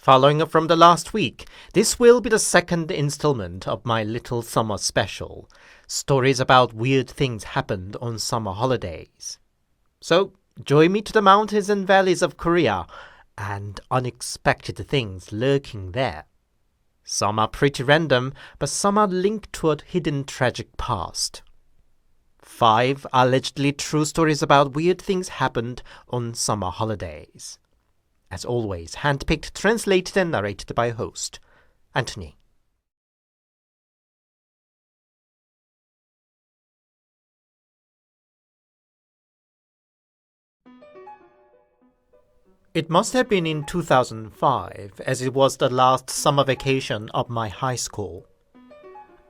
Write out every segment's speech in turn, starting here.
Following up from the last week, this will be the second installment of my little summer special. Stories about weird things happened on summer holidays. So, join me to the mountains and valleys of Korea and unexpected things lurking there. Some are pretty random, but some are linked to a hidden tragic past. 5 allegedly true stories about weird things happened on summer holidays. As always, handpicked, translated and narrated by host, Anthony. It must have been in 2005, as it was the last summer vacation of my high school.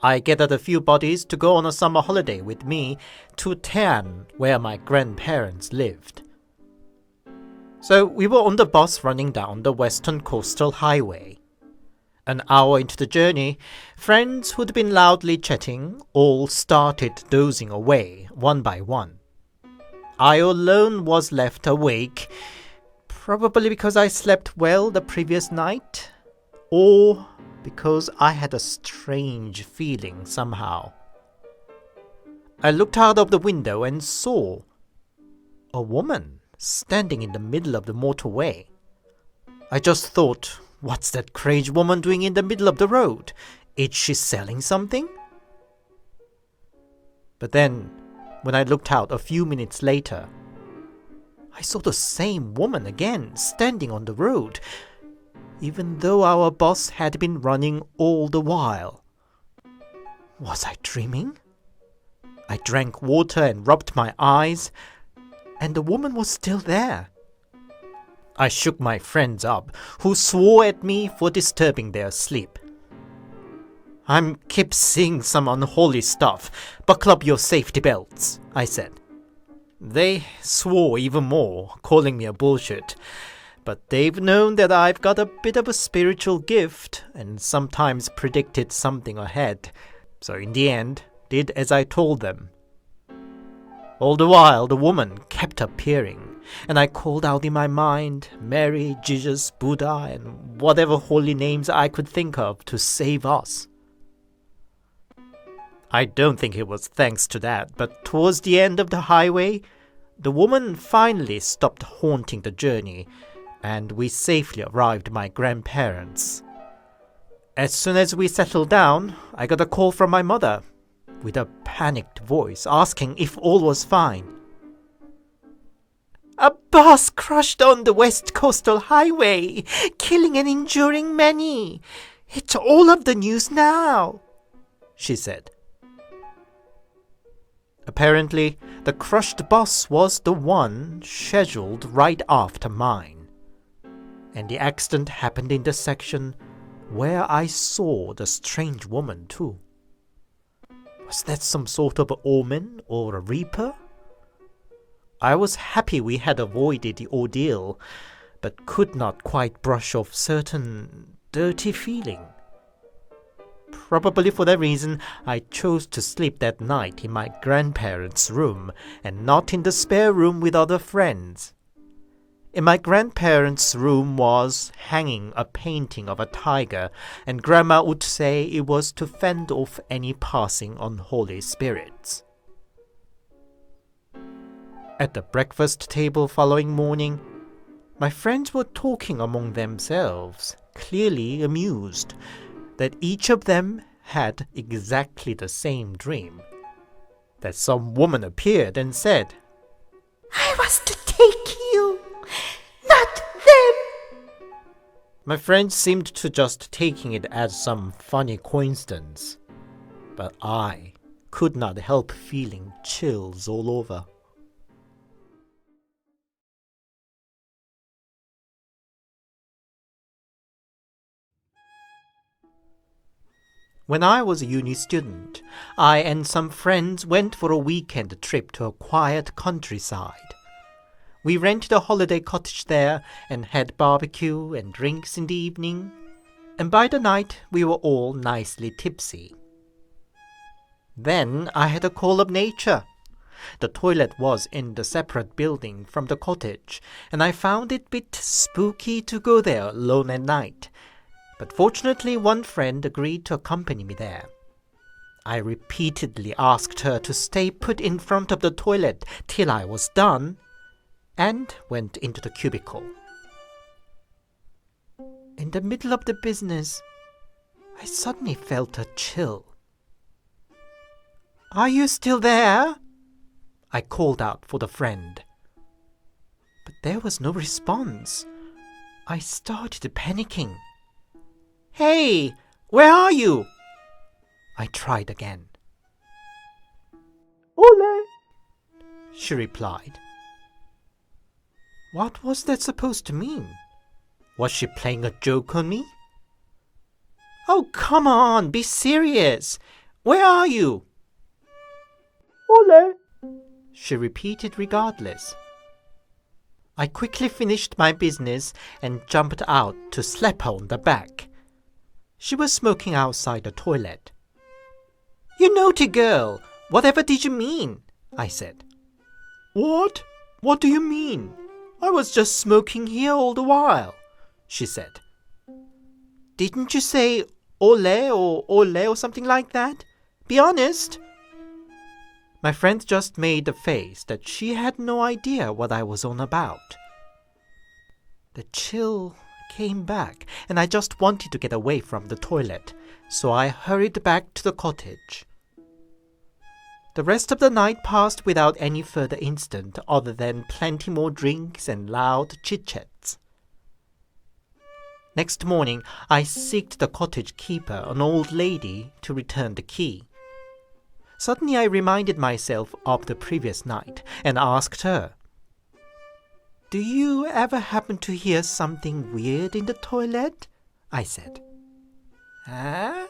I gathered a few buddies to go on a summer holiday with me to Taean, where my grandparents lived. So we were on the bus running down the western coastal highway. An hour into the journey, friends who'd been loudly chatting all started dozing away, one by one. I alone was left awake, probably because I slept well the previous night, or because I had a strange feeling somehow. I looked out of the window and saw a woman standing in the middle of the motorway. I just thought, what's that crazy woman doing in the middle of the road? Is she selling something? But then, when I looked out a few minutes later, I saw the same woman again standing on the road, even though our bus had been running all the while. Was I dreaming? I drank water and rubbed my eyes, and the woman was still there. I shook my friends up, who swore at me for disturbing their sleep. Keep seeing some unholy stuff. Buckle up your safety belts, I said. They swore even more, calling me a bullshit. But they've known that I've got a bit of a spiritual gift and sometimes predicted something ahead. So in the end, did as I told them. All the while, the woman kept appearing, and I called out in my mind Mary, Jesus, Buddha, and whatever holy names I could think of to save us. I don't think it was thanks to that, but towards the end of the highway, the woman finally stopped haunting the journey, and we safely arrived at my grandparents'. As soon as we settled down, I got a call from my mother, with a panicked voice asking if all was fine. "A bus crashed on the West Coastal Highway, killing and injuring many. It's all of the news now," she said. Apparently, the crushed bus was the one scheduled right after mine, and the accident happened in the section where I saw the strange woman too. Was that some sort of omen or a reaper? I was happy we had avoided the ordeal, but could not quite brush off certain dirty feeling. Probably for that reason, I chose to sleep that night in my grandparents' room and not in the spare room with other friends. In my grandparents' room was hanging a painting of a tiger, and Grandma would say it was to fend off any passing unholy spirits. At the breakfast table following morning, my friends were talking among themselves, clearly amused that each of them had exactly the same dream. That some woman appeared and said, "I was to take you, not them." My friends seemed to just taking it as some funny coincidence, but I could not help feeling chills all over. When I was a uni student, I and some friends went for a weekend trip to a quiet countryside. We rented a holiday cottage there and had barbecue and drinks in the evening, and by the night we were all nicely tipsy. Then I had a call of nature. The toilet was in the separate building from the cottage, and I found it a bit spooky to go there alone at night. But fortunately, one friend agreed to accompany me there. I repeatedly asked her to stay put in front of the toilet till I was done, and went into the cubicle. In the middle of the business, I suddenly felt a chill. "Are you still there?" I called out for the friend. But there was no response. I started panicking. "Hey, where are you?" I tried again. "Olle," she replied. What was that supposed to mean? Was she playing a joke on me? "Oh, come on, be serious. Where are you?" "Olle," she repeated regardless. I quickly finished my business and jumped out to slap her on the back. She was smoking outside the toilet. "You naughty girl! Whatever did you mean?" I said. "What? What do you mean? I was just smoking here all the while," she said. "Didn't you say Olle or something like that? Be honest." My friend just made a face that she had no idea what I was on about. The chill came back, and I just wanted to get away from the toilet, so I hurried back to the cottage. The rest of the night passed without any further incident other than plenty more drinks and loud chit-chats. Next morning, I seeked the cottage keeper, an old lady, to return the key. Suddenly I reminded myself of the previous night and asked her, "Do you ever happen to hear something weird in the toilet?" I said. "Huh?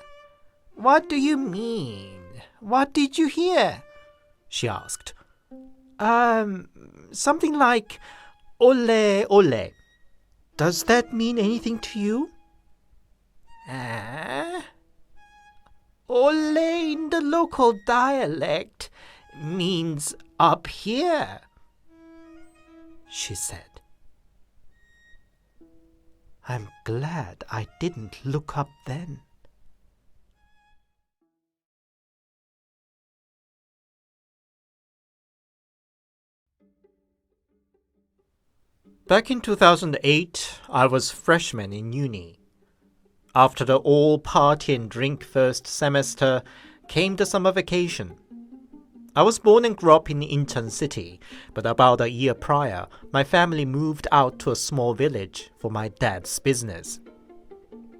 What do you mean? What did you hear?" she asked. Something like Olle, Olle. Does that mean anything to you?" Olle in the local dialect means up here," she said. I'm glad I didn't look up then. Back in 2008, I was freshman in uni. After the all-party and drink first semester came the summer vacation. I was born and grew up in Incheon City, but about a year prior, my family moved out to a small village for my dad's business.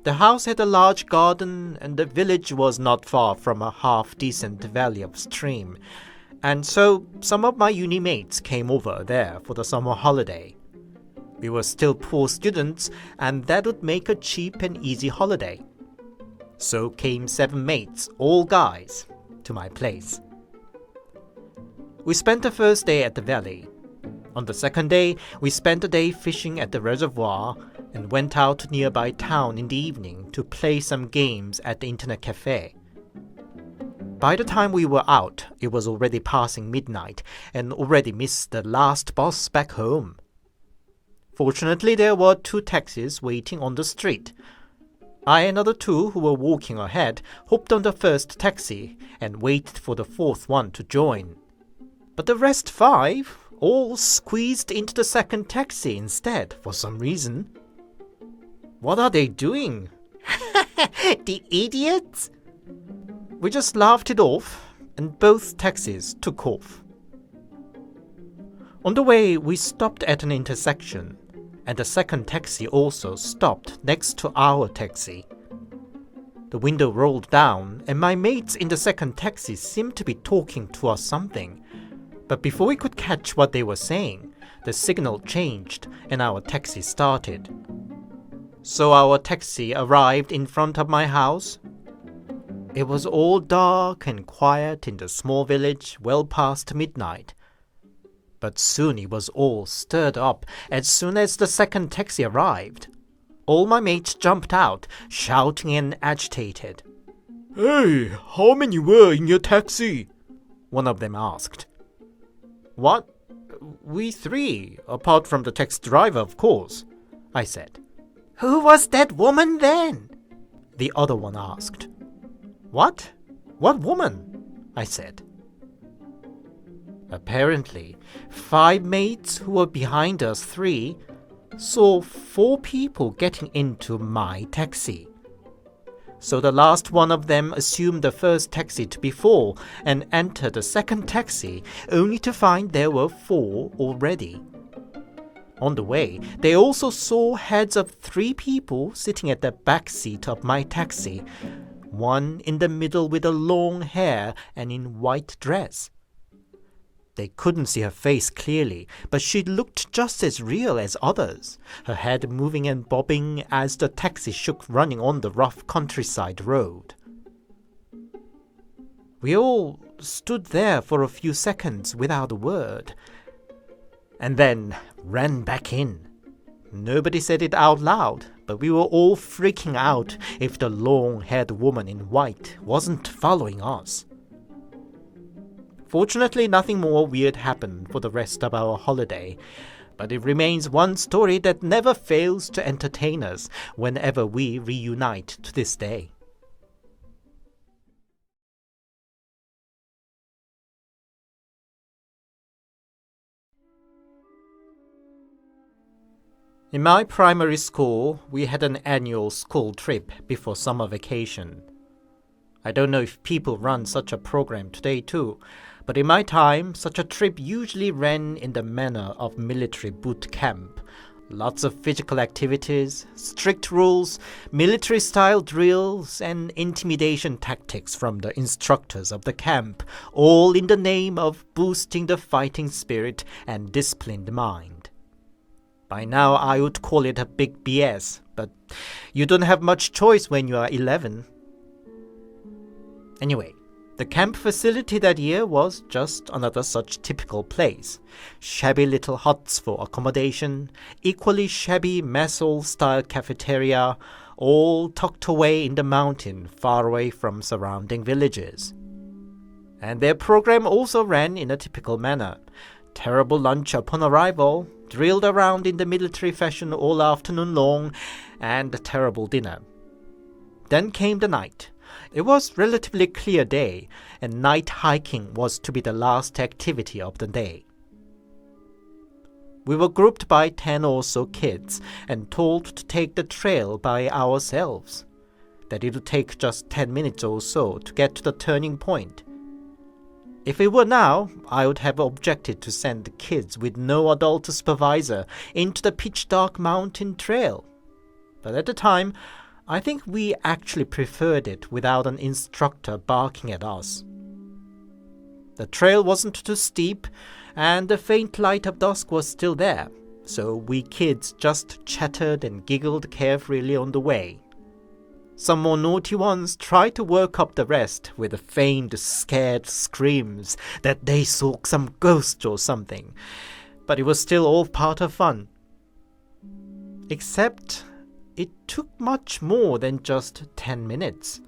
The house had a large garden, and the village was not far from a half-decent valley upstream, and so some of my uni mates came over there for the summer holiday. We were still poor students, and that would make a cheap and easy holiday. So came 7 mates, all guys, to my place. We spent the first day at the valley. On the second day, we spent the day fishing at the reservoir and went out to nearby town in the evening to play some games at the internet cafe. By the time we were out, it was already passing midnight and already missed the last bus back home. Fortunately, there were 2 taxis waiting on the street. I and other 2 who were walking ahead hopped on the first taxi and waited for the 4th one to join. But the rest 5 all squeezed into the second taxi instead for some reason. What are they doing? The idiots! We just laughed it off, and both taxis took off. On the way, we stopped at an intersection, and the second taxi also stopped next to our taxi. The window rolled down, and my mates in the second taxi seemed to be talking to us something. But before we could catch what they were saying, the signal changed and our taxi started. So our taxi arrived in front of my house. It was all dark and quiet in the small village well past midnight. But soon it was all stirred up as soon as the second taxi arrived. All my mates jumped out, shouting and agitated. "Hey, how many were in your taxi?" one of them asked. What? We three, apart from the taxi driver, of course, I said. Who was that woman then? The other one asked. What? What woman? I said. Apparently, 5 mates who were behind us 3 saw 4 people getting into my taxi. So the last one of them assumed the first taxi to be full and entered the second taxi, only to find there were 4 already. On the way, they also saw heads of 3 people sitting at the back seat of my taxi, one in the middle with a long hair and in white dress. They couldn't see her face clearly, but she looked just as real as others, her head moving and bobbing as the taxi shook running on the rough countryside road. We all stood there for a few seconds without a word, and then ran back in. Nobody said it out loud, but we were all freaking out if the long-haired woman in white wasn't following us. Fortunately, nothing more weird happened for the rest of our holiday, but it remains one story that never fails to entertain us whenever we reunite to this day. In my primary school, we had an annual school trip before summer vacation. I don't know if people run such a program today too, but in my time, such a trip usually ran in the manner of military boot camp. Lots of physical activities, strict rules, military-style drills, and intimidation tactics from the instructors of the camp, all in the name of boosting the fighting spirit and disciplined mind. By now, I would call it a big BS, but you don't have much choice when you are 11. Anyway, the camp facility that year was just another such typical place. Shabby little huts for accommodation, equally shabby mess hall-style cafeteria, all tucked away in the mountain far away from surrounding villages. And their program also ran in a typical manner. Terrible lunch upon arrival, drilled around in the military fashion all afternoon long, and a terrible dinner. Then came the night. It was relatively clear day, and night hiking was to be the last activity of the day. We were grouped by 10 or so kids and told to take the trail by ourselves, that it would take just 10 minutes or so to get to the turning point. If it were now, I would have objected to send the kids with no adult supervisor into the pitch-dark mountain trail. But at the time, I think we actually preferred it without an instructor barking at us. The trail wasn't too steep, and the faint light of dusk was still there, so we kids just chattered and giggled carefreely on the way. Some more naughty ones tried to work up the rest with the faint, scared screams that they saw some ghost or something, but it was still all part of fun. Except it took much more than just 10 minutes.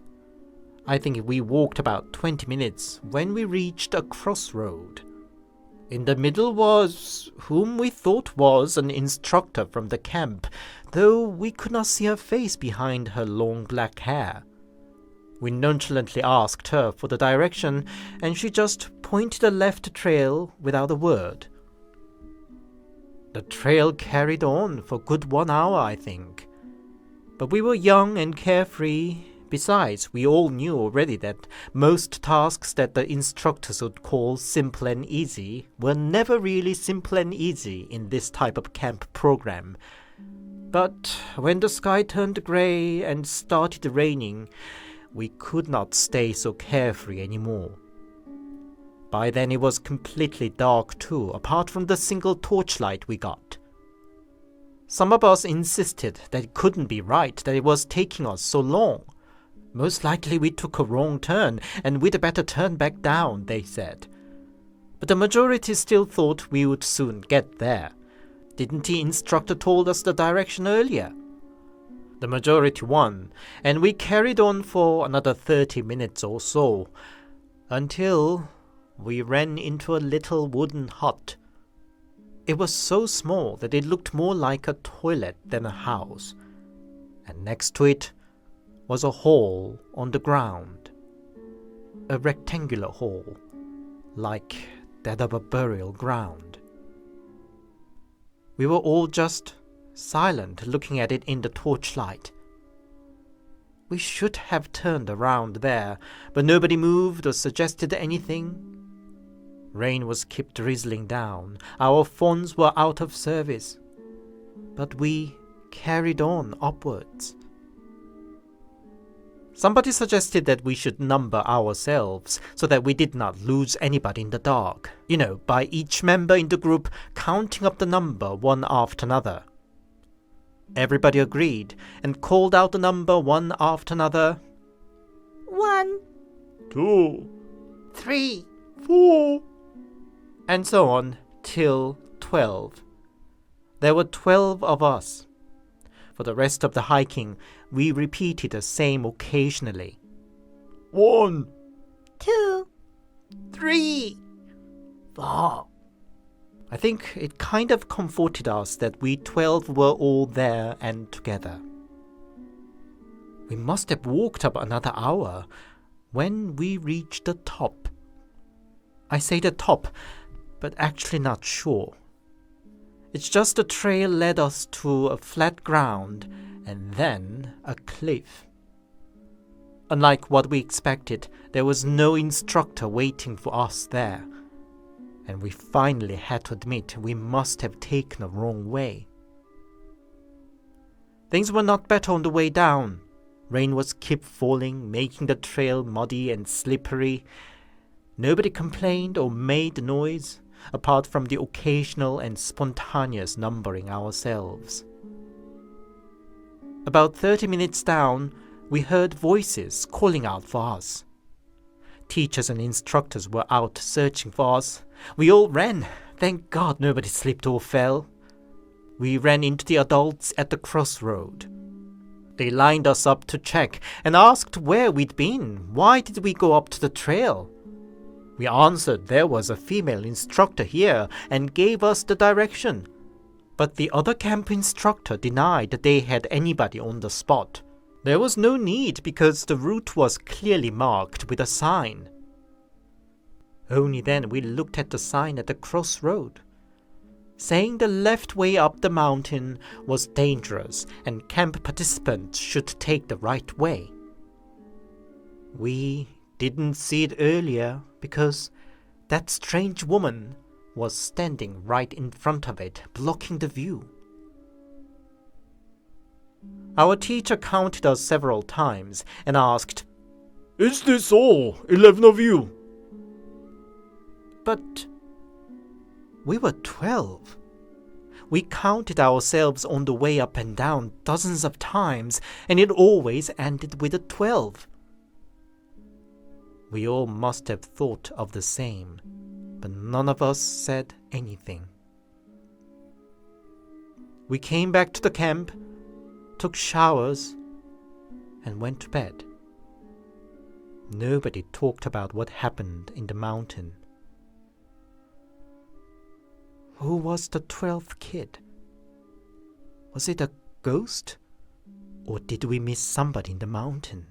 I think we walked about 20 minutes when we reached a crossroad. In the middle was whom we thought was an instructor from the camp, though we could not see her face behind her long black hair. We nonchalantly asked her for the direction, and she just pointed the left trail without a word. The trail carried on for a good 1 hour, I think. But we were young and carefree. Besides, we all knew already that most tasks that the instructors would call simple and easy were never really simple and easy in this type of camp program. But when the sky turned grey and started raining, we could not stay so carefree anymore. By then it was completely dark too, apart from the single torchlight we got. Some of us insisted that it couldn't be right that it was taking us so long. Most likely we took a wrong turn, and we'd better turn back down, they said. But the majority still thought we would soon get there. Didn't the instructor told us the direction earlier? The majority won, and we carried on for another 30 minutes or so, until we ran into a little wooden hut. It was so small that it looked more like a toilet than a house, and next to it was a hole on the ground. A rectangular hole, like that of a burial ground. We were all just silent, looking at it in the torchlight. We should have turned around there, but nobody moved or suggested anything. Rain was kept drizzling down. Our phones were out of service. But we carried on upwards. Somebody suggested that we should number ourselves so that we did not lose anybody in the dark. By each member in the group counting up the number one after another. Everybody agreed and called out the number one after another. 1, 2, 3, 4, and so on till 12. There were 12 of us. For the rest of the hiking, we repeated the same occasionally. 1, 2, 3, 4. I think it kind of comforted us that we 12 were all there and together. We must have walked up another hour when we reached the top. I say the top, but actually not sure. It's just the trail led us to a flat ground and then a cliff. Unlike what we expected, there was no instructor waiting for us there. And we finally had to admit we must have taken a wrong way. Things were not better on the way down. Rain was kept falling, making the trail muddy and slippery. Nobody complained or made noise, apart from the occasional and spontaneous numbering ourselves. About 30 minutes down, we heard voices calling out for us. Teachers and instructors were out searching for us. We all ran. Thank God nobody slipped or fell. We ran into the adults at the crossroad. They lined us up to check and asked where we'd been. Why did we go up to the trail? We answered there was a female instructor here and gave us the direction. But the other camp instructor denied that they had anybody on the spot. There was no need because the route was clearly marked with a sign. Only then we looked at the sign at the crossroad, saying the left way up the mountain was dangerous and camp participants should take the right way. We didn't see it earlier because that strange woman was standing right in front of it, blocking the view. Our teacher counted us several times and asked, "Is this all, 11 of you?" But we were 12. We counted ourselves on the way up and down dozens of times, and it always ended with a 12. We all must have thought of the same, but none of us said anything. We came back to the camp, took showers, and went to bed. Nobody talked about what happened in the mountain. Who was the 12th kid? Was it a ghost? Or did we miss somebody in the mountain?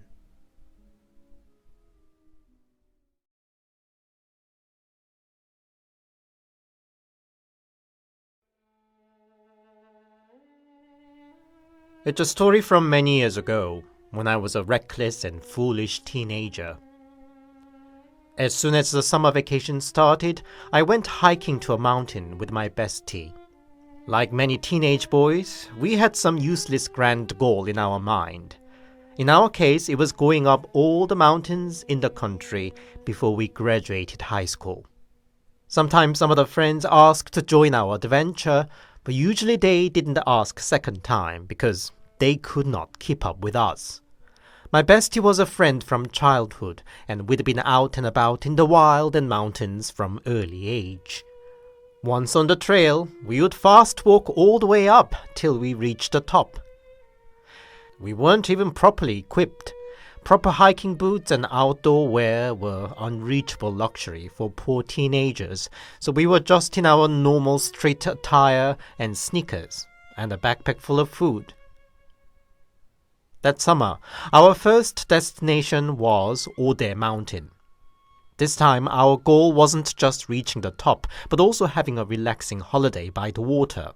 It's a story from many years ago, when I was a reckless and foolish teenager. As soon as the summer vacation started, I went hiking to a mountain with my bestie. Like many teenage boys, we had some useless grand goal in our mind. In our case, it was going up all the mountains in the country before we graduated high school. Sometimes some of the friends asked to join our adventure, but usually they didn't ask second time because they could not keep up with us. My bestie was a friend from childhood, and we'd been out and about in the wild and mountains from early age. Once on the trail, we would fast walk all the way up till we reached the top. We weren't even properly equipped, Proper hiking boots and outdoor wear were unreachable luxury for poor teenagers, so we were just in our normal street attire and sneakers, and a backpack full of food. That summer, our first destination was Olle Mountain. This time, our goal wasn't just reaching the top, but also having a relaxing holiday by the water.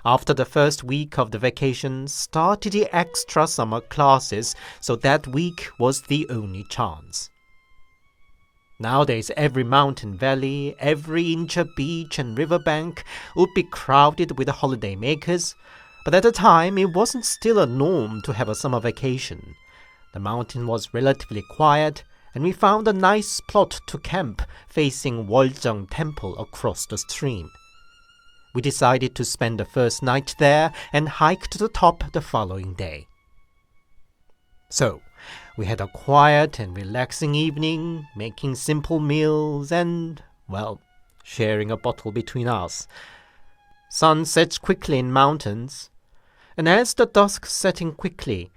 After the first week of the vacation, started the extra summer classes, so that week was the only chance. Nowadays, every mountain valley, every inch of beach and riverbank would be crowded with holiday makers, but at the time it wasn't still a norm to have a summer vacation. The mountain was relatively quiet, and we found a nice plot to camp facing Walljeong Temple across the stream. We decided to spend the first night there and hike to the top the following day. So, we had a quiet and relaxing evening, making simple meals and, well, sharing a bottle between us. Sun sets quickly in mountains, and as the dusk set in quickly,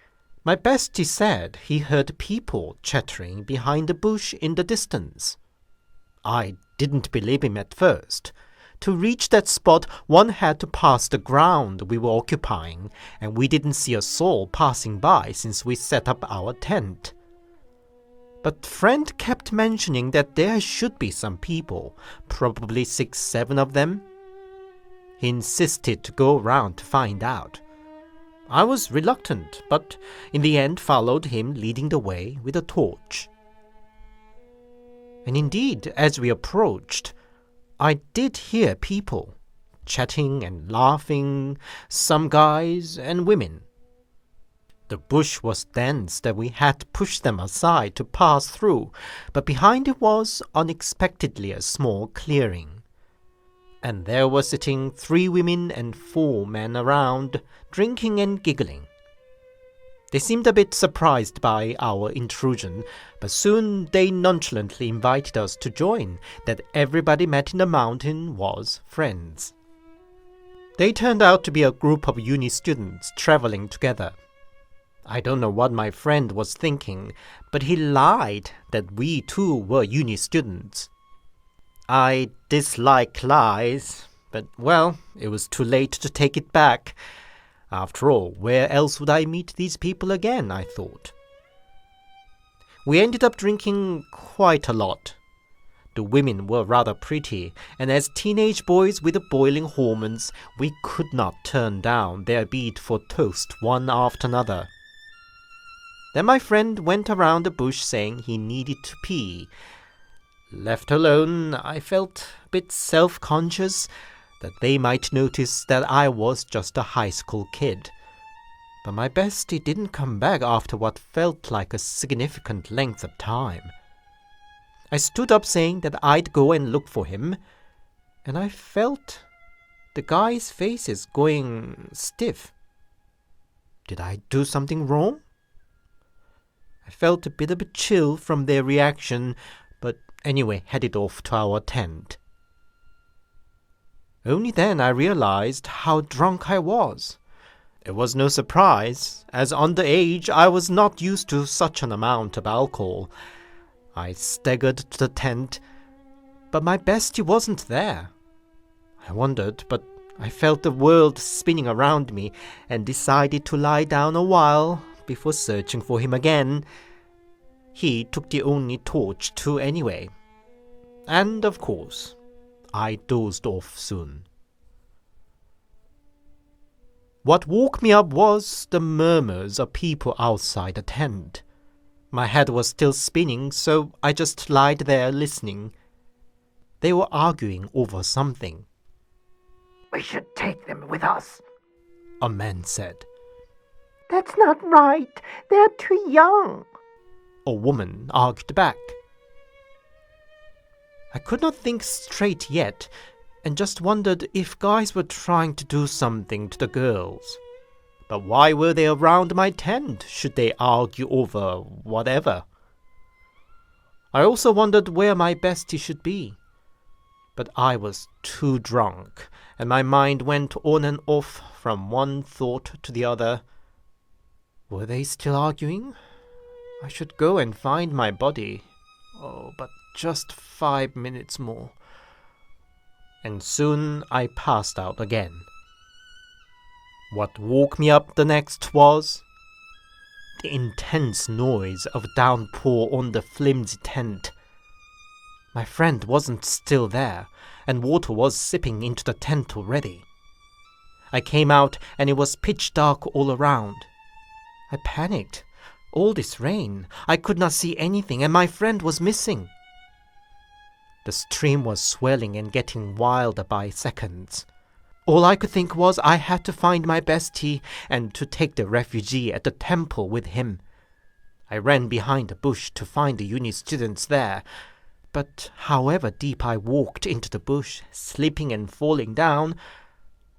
my bestie said he heard people chattering behind a bush in the distance. I didn't believe him at first. To reach that spot, one had to pass the ground we were occupying, and we didn't see a soul passing by since we set up our tent. But friend kept mentioning that there should be some people, probably 6-7 of them. He insisted to go around to find out. I was reluctant, but in the end followed him leading the way with a torch. And indeed, as we approached, I did hear people chatting and laughing, some guys and women. The bush was dense that we had to push them aside to pass through, but behind it was unexpectedly a small clearing. And there were sitting 3 women and 4 men around, drinking and giggling. They seemed a bit surprised by our intrusion, but soon they nonchalantly invited us to join, that everybody met in the mountain was friends. They turned out to be a group of uni students traveling together. I don't know what my friend was thinking, but he lied that we too were uni students. I dislike lies, but well, it was too late to take it back. After all, where else would I meet these people again, I thought. We ended up drinking quite a lot. The women were rather pretty, and as teenage boys with boiling hormones, we could not turn down their beat for toast one after another. Then my friend went around the bush saying he needed to pee. Left alone, I felt a bit self-conscious that they might notice that I was just a high school kid. But my bestie didn't come back after what felt like a significant length of time. I stood up saying that I'd go and look for him, and I felt the guys' faces going stiff. Did I do something wrong? I felt a bit of a chill from their reaction, but anyway headed off to our tent. Only then I realized how drunk I was. It was no surprise, as underage I was not used to such an amount of alcohol. I staggered to the tent, but my bestie wasn't there. I wondered, but I felt the world spinning around me and decided to lie down a while before searching for him again. He took the only torch too anyway. And of course, I dozed off soon. What woke me up was the murmurs of people outside the tent. My head was still spinning, so I just lied there listening. They were arguing over something. We should take them with us. A man said. That's not right. They're too young. A woman argued back. I could not think straight yet, and just wondered if guys were trying to do something to the girls. But why were they around my tent, should they argue over whatever? I also wondered where my bestie should be. But I was too drunk, and my mind went on and off from one thought to the other. Were they still arguing? I should go and find my body. Oh, but just 5 minutes more. And soon I passed out again. What woke me up the next was the intense noise of downpour on the flimsy tent. My friend wasn't still there, and water was seeping into the tent already. I came out and it was pitch dark all around. I panicked. All this rain, I could not see anything, and my friend was missing. The stream was swelling and getting wilder by seconds. All I could think was I had to find my bestie and to take the refugee at the temple with him. I ran behind a bush to find the uni students there, but however deep I walked into the bush, slipping and falling down,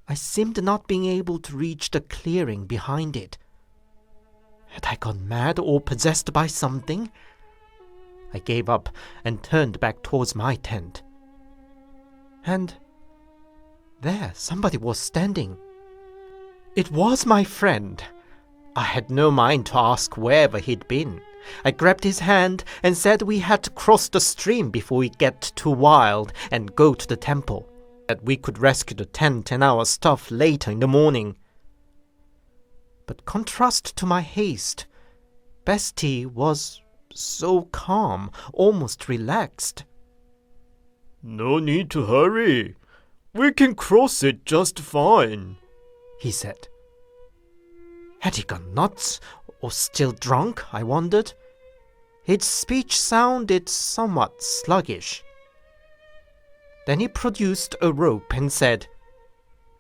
I seemed not being able to reach the clearing behind it. Had I gone mad or possessed by something? I gave up and turned back towards my tent. And there somebody was standing. It was my friend. I had no mind to ask wherever he'd been. I grabbed his hand and said we had to cross the stream before we get too wild and go to the temple, that we could rescue the tent and our stuff later in the morning. But contrast to my haste, Bestie was so calm, almost relaxed. No need to hurry. We can cross it just fine, he said. Had he gone nuts or still drunk, I wondered? His speech sounded somewhat sluggish. Then he produced a rope and said,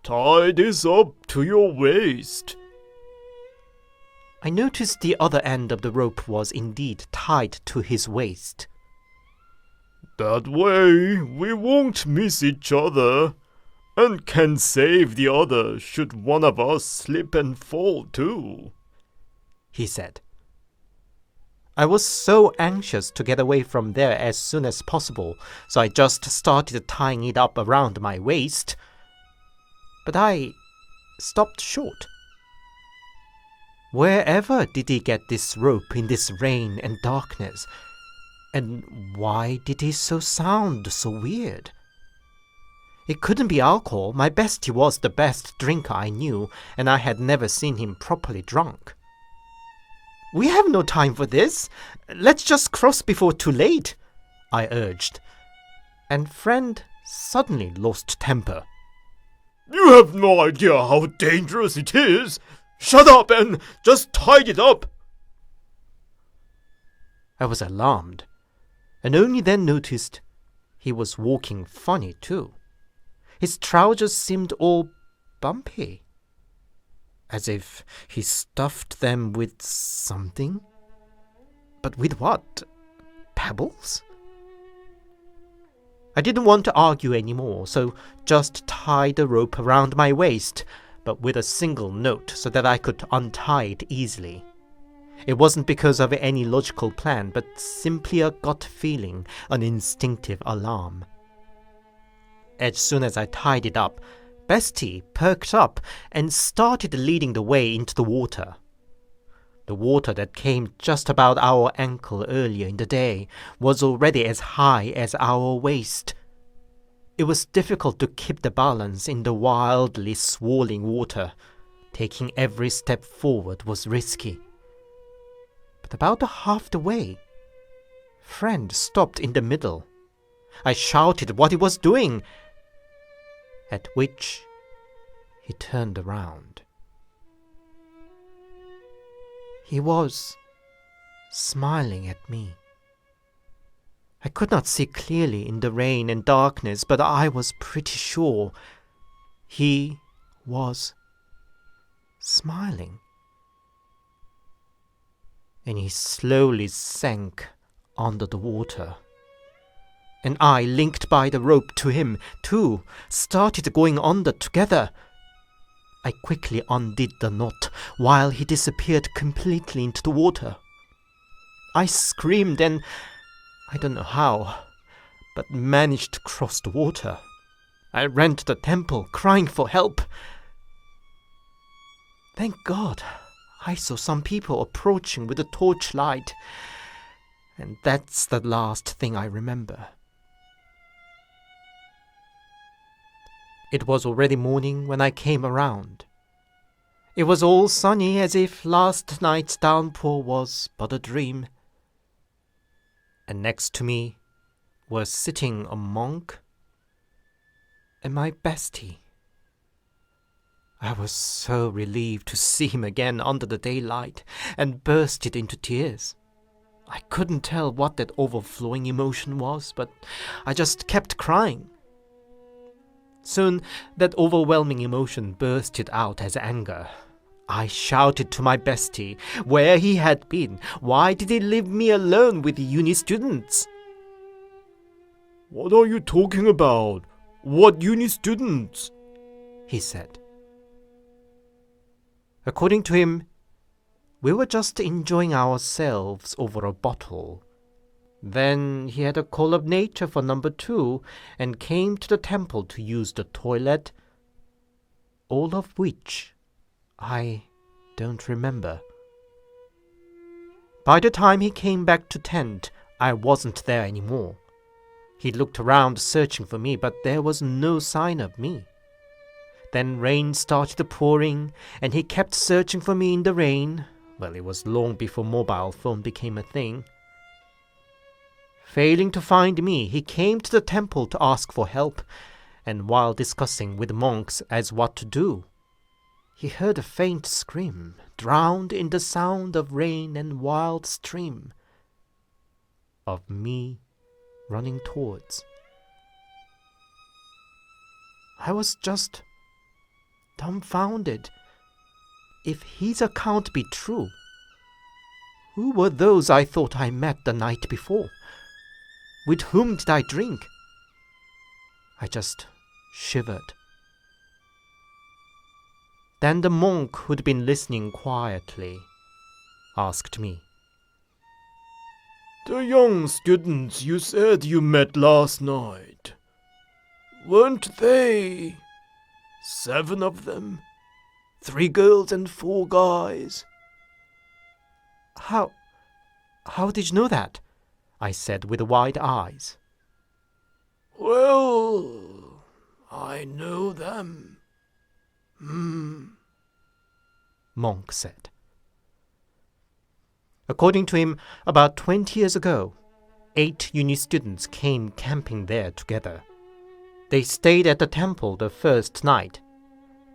Tie this up to your waist. I noticed the other end of the rope was indeed tied to his waist. That way we won't miss each other, and can save the other should one of us slip and fall too, he said. I was so anxious to get away from there as soon as possible, so I just started tying it up around my waist. But I stopped short. Wherever did he get this rope in this rain and darkness? And why did he sound so weird? It couldn't be alcohol. My bestie was the best drinker I knew, and I had never seen him properly drunk. We have no time for this. Let's just cross before too late, I urged. And friend suddenly lost temper. You have no idea how dangerous it is. Shut up and just tie it up. I was alarmed, and only then noticed he was walking funny too. His trousers seemed all bumpy, as if he stuffed them with something. But with what? Pebbles? I didn't want to argue anymore, so just tied the rope around my waist, but with a single note so that I could untie it easily. It wasn't because of any logical plan, but simply a gut feeling, an instinctive alarm. As soon as I tied it up, Bestie perked up and started leading the way into the water. The water that came just about our ankle earlier in the day was already as high as our waist. It was difficult to keep the balance in the wildly swirling water. Taking every step forward was risky. But about half the way, friend stopped in the middle. I shouted what he was doing, at which he turned around. He was smiling at me. I could not see clearly in the rain and darkness, but I was pretty sure he was smiling. And he slowly sank under the water. And I, linked by the rope to him, too, started going under together. I quickly undid the knot while he disappeared completely into the water. I screamed and I don't know how, but managed to cross the water. I ran to the temple, crying for help. Thank God, I saw some people approaching with a torchlight, and that's the last thing I remember. It was already morning when I came around. It was all sunny, as if last night's downpour was but a dream. And next to me was sitting a monk and my bestie. I was so relieved to see him again under the daylight, and bursted into tears. I couldn't tell what that overflowing emotion was, but I just kept crying. Soon that overwhelming emotion bursted out as anger. I shouted to my bestie where he had been. Why did he leave me alone with the uni students? What are you talking about? What uni students? He said. According to him, we were just enjoying ourselves over a bottle. Then he had a call of nature for number 2 and came to the temple to use the toilet, all of which I don't remember. By the time he came back to tent, I wasn't there anymore. He looked around searching for me, but there was no sign of me. Then rain started pouring, and he kept searching for me in the rain. Well, it was long before mobile phone became a thing. Failing to find me, he came to the temple to ask for help, and while discussing with monks as what to do, he heard a faint scream, drowned in the sound of rain and wild stream, of me running towards. I was just dumbfounded. If his account be true, who were those I thought I met the night before? With whom did I drink? I just shivered. Then the monk who'd been listening quietly asked me, The young students you said you met last night, weren't they 7 of them? 3 girls and 4 guys? How did you know that? I said with wide eyes. Well, I know them. Monk said. According to him, about 20 years ago, 8 uni students came camping there together. They stayed at the temple the first night,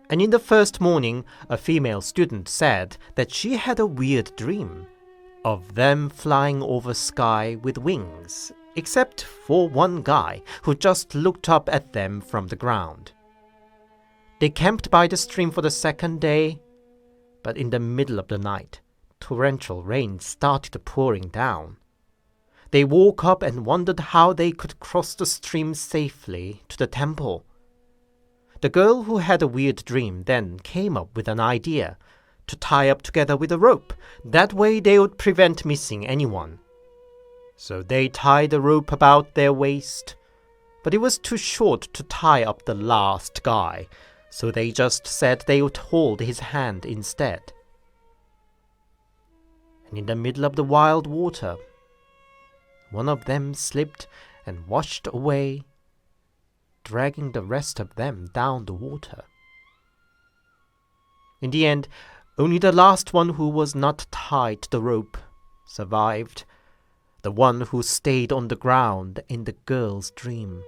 and in the first morning, a female student said that she had a weird dream of them flying over sky with wings, except for one guy who just looked up at them from the ground. They camped by the stream for the second day, but in the middle of the night, torrential rain started pouring down. They woke up and wondered how they could cross the stream safely to the temple. The girl who had a weird dream then came up with an idea to tie up together with a rope. That way they would prevent missing anyone. So they tied a rope about their waist, but it was too short to tie up the last guy, so they just said they would hold his hand instead. And in the middle of the wild water, one of them slipped and washed away, dragging the rest of them down the water. In the end, only the last one who was not tied to the rope survived, the one who stayed on the ground in the girl's dream.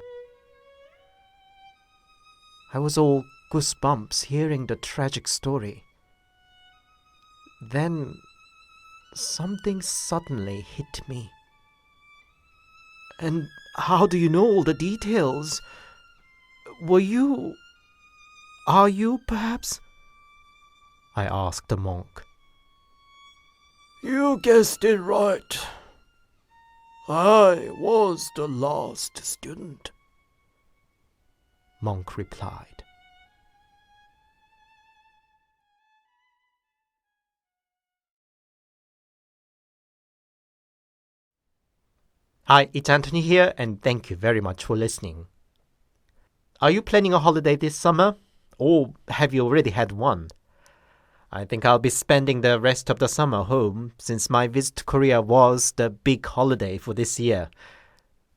I was all goosebumps hearing the tragic story. Then something suddenly hit me. And how do you know all the details? Are you perhaps? I asked the monk. You guessed it right. I was the last student, Monk replied. Hi, it's Anthony here, and thank you very much for listening. Are you planning a holiday this summer? Or have you already had one? I think I'll be spending the rest of the summer home since my visit to Korea was the big holiday for this year.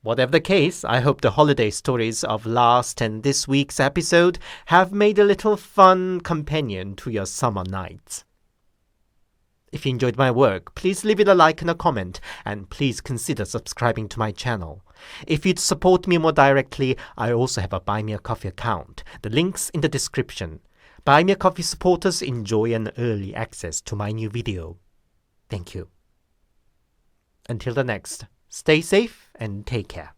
Whatever the case, I hope the holiday stories of last and this week's episode have made a little fun companion to your summer nights. If you enjoyed my work, please leave it a like and a comment, and please consider subscribing to my channel. If you'd support me more directly, I also have a Buy Me a Coffee account. The link's in the description. Buy Me a Coffee supporters enjoy an early access to my new video. Thank you. Until the next, stay safe and take care.